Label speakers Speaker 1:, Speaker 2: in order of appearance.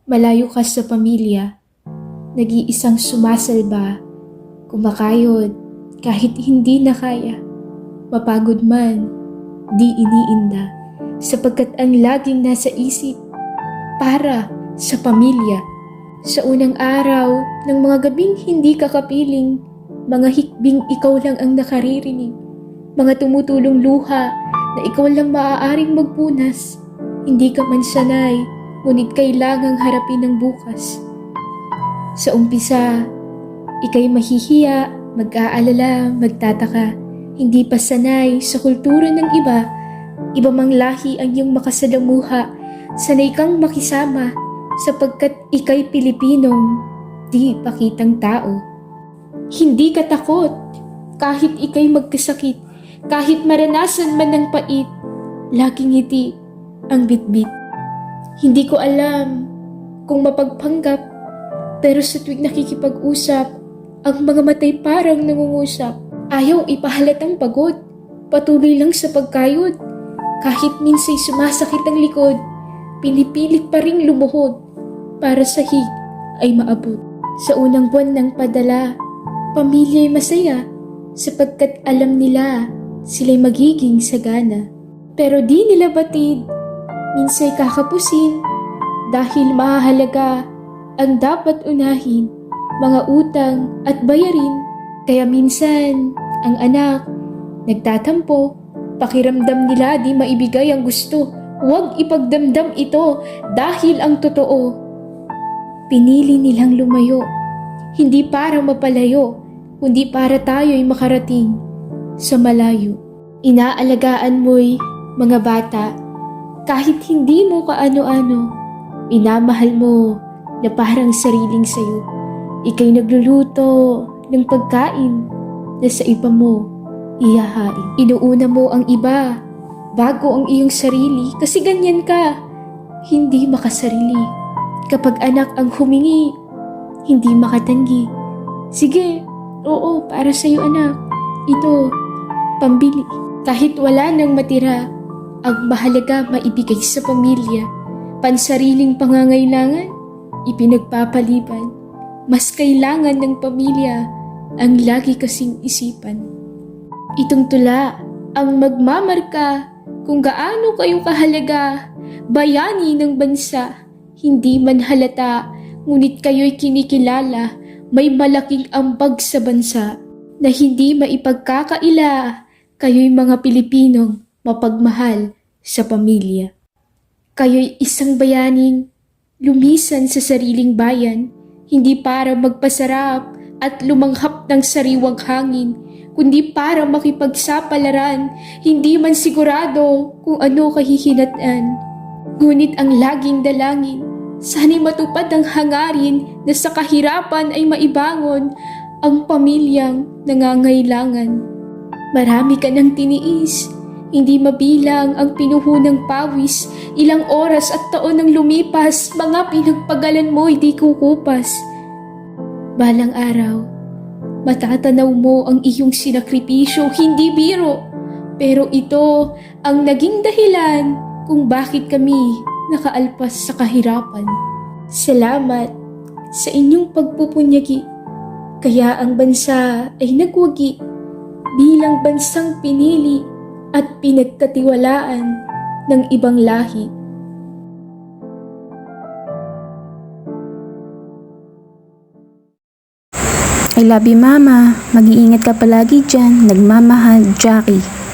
Speaker 1: Malayo ka sa pamilya, nag-iisang sumasalba, kumakayod kahit hindi na kaya. Mapagod man, di iniinda, sapagkat ang laging nasa isip para sa pamilya. Sa unang araw ng mga gabing hindi ka kapiling, mga hikbing ikaw lang ang nakaririnig, mga tumutulong luha na ikaw lang maaaring magpunas. Hindi ka man sanay, ngunit kailangang harapin ang bukas. Sa umpisa, ika'y mahihiya, mag-aalala, magtataka, hindi pa sanay sa kultura ng iba mang lahi ang iyong makasalamuha, sanay kang makisama, sapagkat ika'y Pilipinong di pakitang tao. Hindi ka takot, kahit ika'y magkasakit, kahit maranasan man ng pait, laging ngiti ang bitbit. Hindi ko alam kung mapagpanggap, pero sa tuwing nakikipag-usap, ang mga matay parang nangungusap. Ayaw ipahalatang pagod, patuloy lang sa pagkayod. Kahit minsay sumasakit ang likod, pinipilit pa ring lumuhod para sa hig ay maabot. Sa unang buwan ng padala, pamilya'y masaya sapagkat alam nila sila'y magiging sagana. Pero di nila batid, minsay kakapusin dahil mahalaga ang dapat unahin, mga utang at bayarin. Kaya minsan ang anak nagtatampo, pakiramdam nila di maibigay ang gusto. Huwag ipagdamdam ito dahil ang totoo, pinili nilang lumayo, hindi para mapalayo, kundi para tayo'y makarating sa malayo. Inaalagaan mo'y mga bata, kahit hindi mo kaano-ano, minamahal mo na parang sariling sayo. Ika'y nagluluto ng pagkain na sa iba mo ihahain. Inuuna mo ang iba bago ang iyong sarili kasi ganyan ka, hindi makasarili. Kapag anak ang humingi, hindi makatanggi. Sige, oo, para sa'yo anak, ito, pambili. Kahit wala nang matira, ang mahalaga maibigay sa pamilya. Pansariling pangangailangan, ipinagpapaliban. Mas kailangan ng pamilya ang lagi kasing isipan. Itong tula ang magmamarka kung gaano kayo kahalaga, bayani ng bansa. Hindi man halata, ngunit kayo'y kinikilala, may malaking ambag sa bansa na hindi maipagkakaila. Kayo'y mga Pilipinong mapagmahal sa pamilya. Kayo'y isang bayaning lumisan sa sariling bayan, hindi para magpasarap at lumanghap ng sariwang hangin, kundi para makipagsapalaran, hindi man sigurado kung ano kahihinatnan. Ngunit ang laging dalangin, sana'y matupad ang hangarin na sa kahirapan ay maibangon ang pamilyang nangangailangan. Marami ka ng tiniis, hindi mabilang ang pinuhunang pawis, ilang oras at taon ang lumipas, mga pinagpagalan mo'y di kukupas. Balang araw, matatanaw mo ang iyong sinakripisyo, hindi biro, pero ito ang naging dahilan kung bakit kami nakaalpas sa kahirapan. Salamat sa inyong pagpupunyagi, kaya ang bansa ay nagwagi bilang bansang pinili at pinagkatiwalaan ng ibang lahi.
Speaker 2: I love you, Mama. Mag-iingat ka palagi dyan. Nagmamahal, Jackie.